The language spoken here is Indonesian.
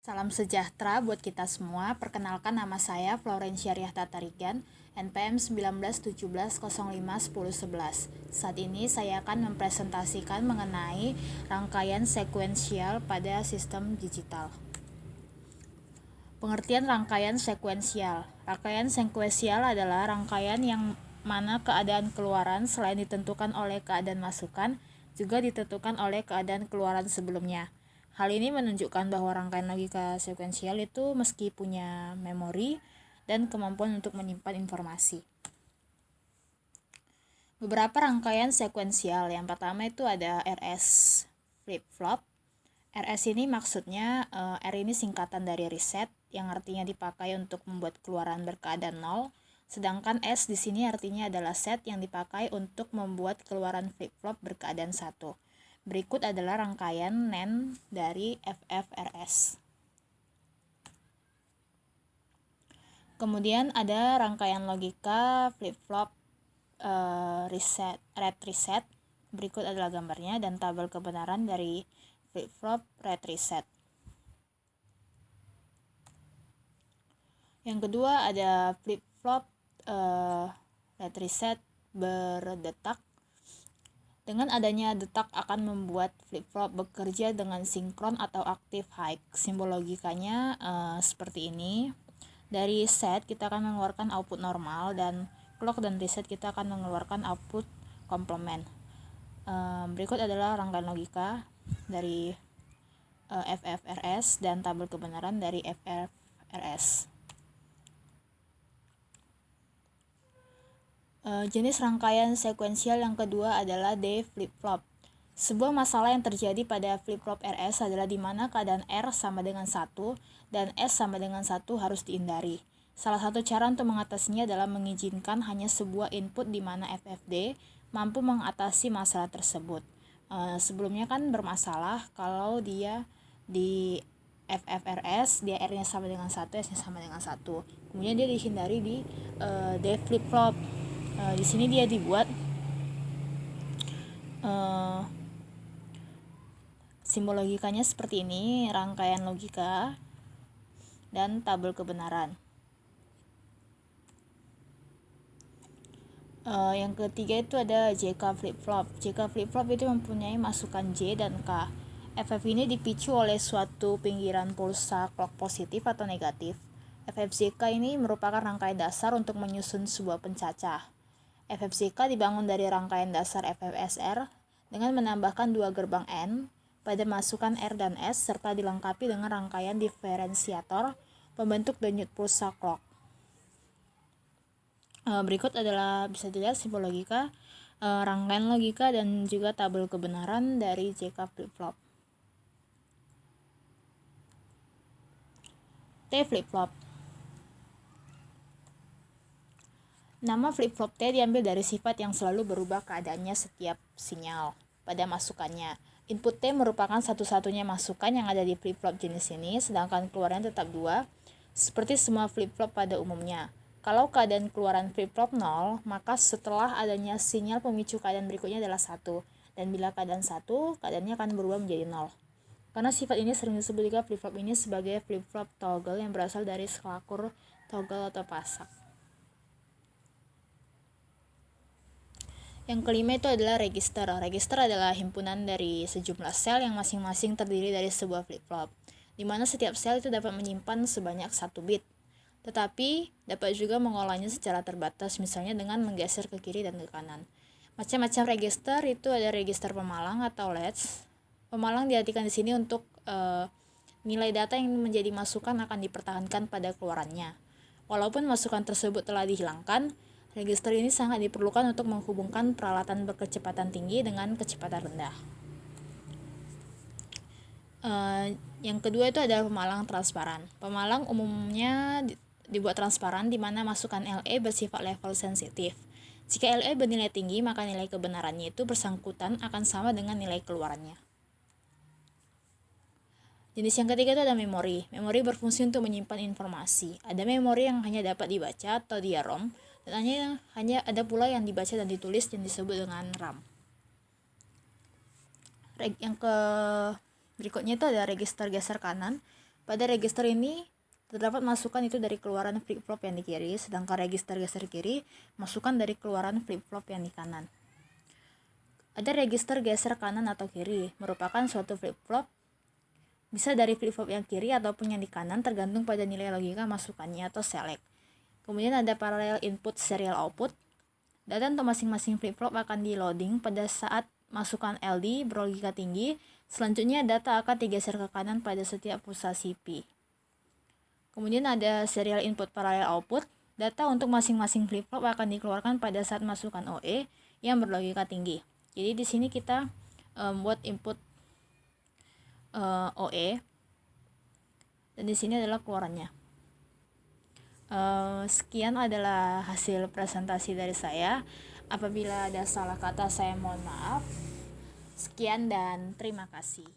Salam sejahtera buat kita semua. Perkenalkan, nama saya Florencia Riahta Tarigan, NPM 1917051011. Saat ini saya akan mempresentasikan mengenai rangkaian sekuensial pada sistem digital. Pengertian rangkaian sekuensial. Rangkaian sekuensial adalah rangkaian yang mana keadaan keluaran selain ditentukan oleh keadaan masukan, juga ditentukan oleh keadaan keluaran sebelumnya. Hal ini menunjukkan bahwa rangkaian logika sekuensial itu meski punya memori dan kemampuan untuk menyimpan informasi. Beberapa rangkaian sekuensial. Yang pertama itu ada RS flip-flop. RS ini maksudnya R ini singkatan dari reset yang artinya dipakai untuk membuat keluaran berkeadaan 0, sedangkan S di sini artinya adalah set yang dipakai untuk membuat keluaran flip-flop berkeadaan 1. Berikut adalah rangkaian NAND dari FFRS. Kemudian ada rangkaian logika flip-flop red reset. Berikut adalah gambarnya dan tabel kebenaran dari flip-flop red reset. Yang kedua ada flip-flop red reset berdetak. Dengan adanya detak akan membuat flip-flop bekerja dengan sinkron atau aktif high. Simbol logikanya seperti ini. Dari set kita akan mengeluarkan output normal, dan clock dan reset kita akan mengeluarkan output komplement. Berikut adalah rangkaian logika dari FFRS dan tabel kebenaran dari FFRS. Jenis rangkaian sekuensial yang kedua adalah D flip-flop. Sebuah masalah yang terjadi pada flip-flop RS adalah di mana keadaan R sama dengan 1 dan S sama dengan 1 harus dihindari. Salah satu cara untuk mengatasinya adalah mengizinkan hanya sebuah input di mana FFD mampu mengatasi masalah tersebut. Sebelumnya kan bermasalah kalau dia di FFRS, dia R-nya sama dengan 1, S-nya sama dengan 1. Kemudian dia dihindari di D flip-flop. Di sini dia dibuat simbol logikanya seperti ini, rangkaian logika dan tabel kebenaran. Yang ketiga itu ada JK flip-flop. JK flip-flop itu mempunyai masukan J dan K. FF ini dipicu oleh suatu pinggiran pulsa clock positif atau negatif. FFJK ini merupakan rangkaian dasar untuk menyusun sebuah pencacah. FFJK dibangun dari rangkaian dasar FFSR dengan menambahkan 2 gerbang N pada masukan R dan S serta dilengkapi dengan rangkaian diferensiator pembentuk denyut pulsa clock. Berikut adalah bisa dilihat simbol logika, rangkaian logika dan juga tabel kebenaran dari JK flip-flop. T flip-flop. Nama flip-flop T diambil dari sifat yang selalu berubah keadaannya setiap sinyal pada masukannya. Input T merupakan satu-satunya masukan yang ada di flip-flop jenis ini, sedangkan keluarannya tetap 2, seperti semua flip-flop pada umumnya. Kalau keadaan keluaran flip-flop 0, maka setelah adanya sinyal pemicu keadaan berikutnya adalah 1, dan bila keadaan 1, keadaannya akan berubah menjadi 0. Karena sifat ini sering disebut juga flip-flop ini sebagai flip-flop toggle yang berasal dari skalakur toggle atau pasak. Yang kelima itu adalah register. Register adalah himpunan dari sejumlah sel yang masing-masing terdiri dari sebuah flip-flop, di mana setiap sel itu dapat menyimpan sebanyak 1 bit. Tetapi dapat juga mengolahnya secara terbatas, misalnya dengan menggeser ke kiri dan ke kanan. Macam-macam register itu ada register pemalang atau latch. Pemalang diartikan di sini untuk nilai data yang menjadi masukan akan dipertahankan pada keluarannya. Walaupun masukan tersebut telah dihilangkan, register ini sangat diperlukan untuk menghubungkan peralatan berkecepatan tinggi dengan kecepatan rendah. Yang kedua itu adalah pemalang transparan. Pemalang umumnya dibuat transparan di mana masukan LE bersifat level sensitif. Jika LE bernilai tinggi, maka nilai kebenarannya itu bersangkutan akan sama dengan nilai keluarannya. Jenis yang ketiga itu ada memori. Memori berfungsi untuk menyimpan informasi. Ada memori yang hanya dapat dibaca atau dia ROM, dan hanya ada pula yang dibaca dan ditulis yang disebut dengan RAM. Yang berikutnya itu ada register geser kanan. Pada register ini terdapat masukan itu dari keluaran flip-flop yang di kiri, sedangkan register geser kiri masukan dari keluaran flip-flop yang di kanan. Ada register geser kanan atau kiri, merupakan suatu flip-flop bisa dari flip-flop yang kiri ataupun yang di kanan tergantung pada nilai logika masukannya atau select. Kemudian ada parallel input serial output. Data untuk masing-masing flip-flop akan di loading pada saat masukan LD berlogika tinggi. Selanjutnya data akan digeser ke kanan pada setiap pulsasi P. Kemudian ada serial input parallel output. Data untuk masing-masing flip-flop akan dikeluarkan pada saat masukan OE yang berlogika tinggi. Jadi di sini kita buat input OE dan di sini adalah keluarannya. Sekian adalah hasil presentasi dari saya. Apabila ada salah kata saya mohon maaf. Sekian dan terima kasih.